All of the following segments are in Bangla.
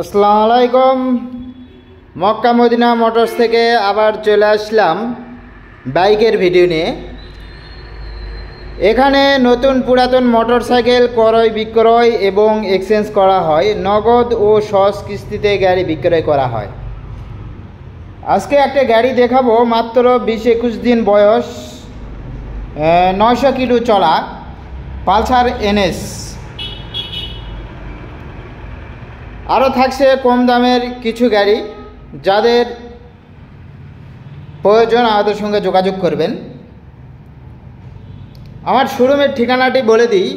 আসসালামু আলাইকুম। মক্কা মদিনা মোটরস থেকে আবার চলে আসলাম বাইকের ভিডিও নিয়ে। এখানে নতুন পুরাতন মোটরসাইকেল ক্রয় বিক্রয় এবং এক্সচেঞ্জ করা হয়, নগদ ও সহজ কিস্তিতে গাড়ি বিক্রয় করা হয়। আজকে একটা গাড়ি দেখাবো, মাত্র 20-21 দিন বয়স, 900 কিলো চলা পালসার এনএস। আরও থাকছে কম দামের কিছু গাড়ি, যাদের প্রয়োজন আমাদের সঙ্গে যোগাযোগ করবেন। আমার শোরুমের ঠিকানাটি বলে দিই,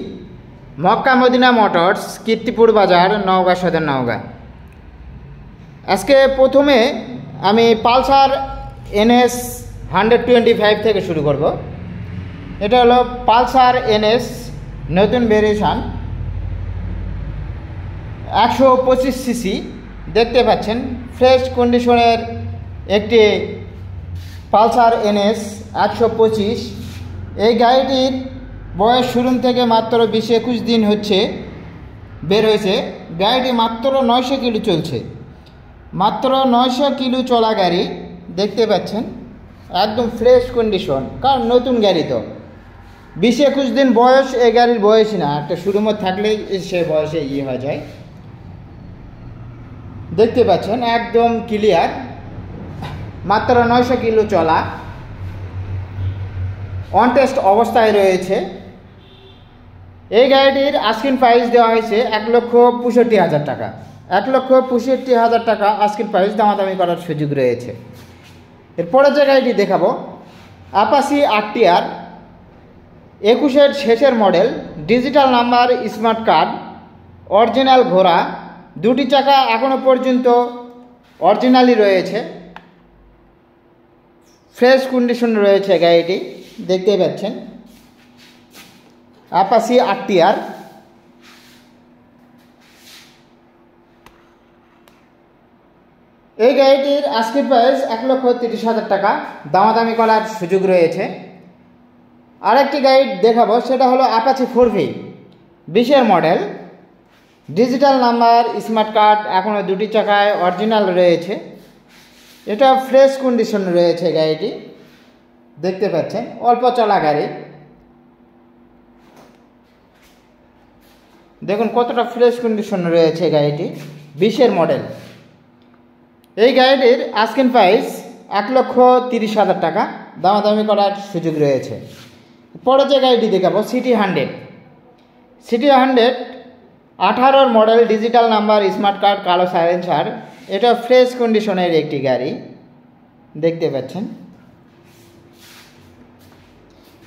মক্কা মদিনা মোটরস, কীর্তিপুর বাজার, নওগাঁ সদর, নওগাঁ। আজকে প্রথমে আমি পালসার এনএস 125 থেকে শুরু করব। এটা হলো পালসার এনএস নতুন ভেরিয়েশন, 125 সিসি। দেখতে পাচ্ছেন ফ্রেশ কন্ডিশনের একটি পালসার এনএস 125। এই গাড়িটির বয়স শোরুম থেকে মাত্র 20-21 দিন হচ্ছে বের হয়েছে। গাড়িটি মাত্র 900 কিলো চলছে, মাত্র 900 কিলো চলা গাড়ি। দেখতে পাচ্ছেন একদম ফ্রেশ কন্ডিশন, কারণ নতুন গাড়ি তো। 20-21 দিন বয়স এই গাড়ির বয়সই না, একটা শোরুমে থাকলেই সে বয়সে হয়ে যায়। দেখতে পাচ্ছেন একদম ক্লিয়ার, মাত্র 900 কিলো চলা, অন টেস্ট অবস্থায় রয়েছে। এই গাড়িটির আস্কিং প্রাইস দেওয়া হয়েছে 1,65,000 টাকা। 1,65,000 টাকা আস্কিং প্রাইস, দামাদামি করার সুযোগ রয়েছে। এরপরে যে গাড়িটি দেখাবো, অ্যাপাচি RTR 21-এর শেষের model, digital number, smart card, original ঘোড়া, দুটি চাকা এখনও পর্যন্ত অরিজিনালই রয়েছে, ফ্রেশ কন্ডিশন রয়েছে গাড়িটি। দেখতেই পাচ্ছেন অ্যাপাচি RTR। এই গাড়িটির আস্কিং প্রাইস 1,30,000 টাকা, দামাদামি করার সুযোগ রয়েছে। আরেকটি গাড়ি দেখাবো, সেটা হলো অ্যাপাচি 4V 20-এর model, digital number, smart card, এখনও দুটি চাকায় অরিজিনাল রয়েছে। এটা ফ্রেশ কন্ডিশন রয়েছে গাড়িটি। দেখতে পাচ্ছেন অল্প চলা গাড়ি, দেখুন কতটা ফ্রেশ কন্ডিশন রয়েছে গাড়িটি। 20-এর মডেল। এই গাড়িটির আস্কিং প্রাইস 1,30,000 টাকা, দামাদামি করার সুযোগ রয়েছে। পরে যে গাড়িটি দেখাবো, সিটি 100। সিটি 100 18-র model, digital number, smart card, কালো সাইলেন্সার। এটা ফ্রেশ কন্ডিশনের একটি গাড়ি। দেখতে পাচ্ছেন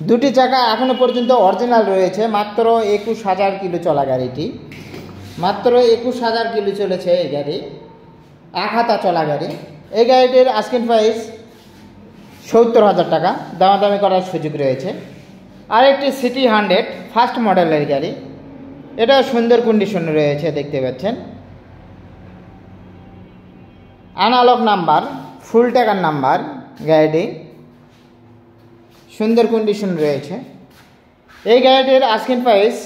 দুটি চাকা এখনও পর্যন্ত অরিজিনাল রয়েছে। মাত্র 21,000 কিলো চলা গাড়িটি, মাত্র 21,000 কিলো চলেছে এই গাড়ি, এক হাতা চলা গাড়ি। এই গাড়িটির আস্কিং প্রাইস 70,000 টাকা, দামাদামি করার সুযোগ রয়েছে। আরেকটি সিটি 100 ফার্স্ট মডেলের গাড়ি, এটা সুন্দর কন্ডিশন রয়েছে। দেখতে পাচ্ছেন অ্যানালগ নাম্বার, ফুল টাকার নাম্বার, গাড়িটি সুন্দর কন্ডিশন রয়েছে। এই গাড়িটির আস্কিং প্রাইস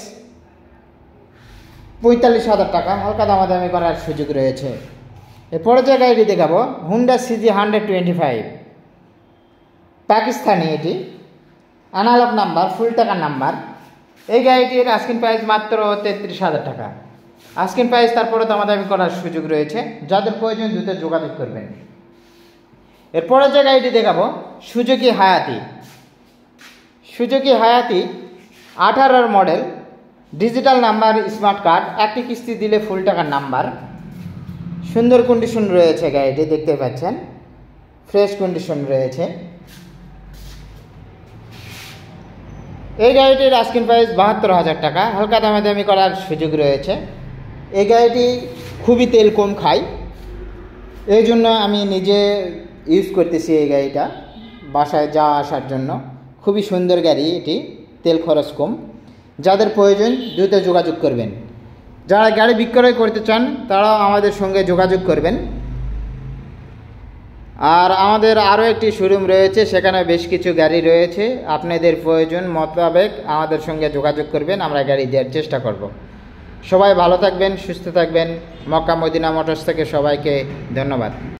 45,000 টাকা, হালকা দামাদামি করার সুযোগ রয়েছে। এরপরে যে গাড়িটি দেখাবো, হুন্ডা CG 125 পাকিস্তানি। এটি অ্যানালগ নাম্বার, ফুল টাকার নাম্বার। এই গাড়িটির আস্কিং প্রাইস মাত্র 33,000 টাকা। আস্কিং প্রাইস তারপরে দামাদামি করার সুযোগ রয়েছে। যাদের প্রয়োজন দ্রুত যোগাযোগ করবেন। এরপরে যে গাড়িটি দেখাবো, সুজুকি হায়াতি। সুজুকি হায়াতি 18-র model, digital number, smart card, একটি কিস্তি দিলে ফুল টাকার নাম্বার। সুন্দর কন্ডিশন রয়েছে গাড়িটি। দেখতে পাচ্ছেন ফ্রেশ কন্ডিশন রয়েছে। এই গাড়িটির আস্কিং প্রাইস 72,000 টাকা, হালকা দামাদামি করার সুযোগ রয়েছে। এই গাড়িটি খুবই তেল কম খায়, এই জন্য আমি নিজে ইউজ করতেছি এই গাড়িটা বাসায় যাওয়া আসার জন্য। খুবই সুন্দর গাড়ি এটি, তেল খরচ কম। যাদের প্রয়োজন দ্রুত যোগাযোগ করবেন। যারা গাড়ি বিক্রয় করতে চান তারাও আমাদের সঙ্গে যোগাযোগ করবেন। আর আমাদের আরও একটি শোরুম রয়েছে, সেখানে বেশ কিছু গাড়ি রয়েছে। আপনাদের প্রয়োজন মোতাবেক আমাদের সঙ্গে যোগাযোগ করবেন, আমরা গাড়ি দেওয়ার চেষ্টা করব। সবাই ভালো থাকবেন, সুস্থ থাকবেন। মক্কা মদিনা মোটরস থেকে সবাইকে ধন্যবাদ।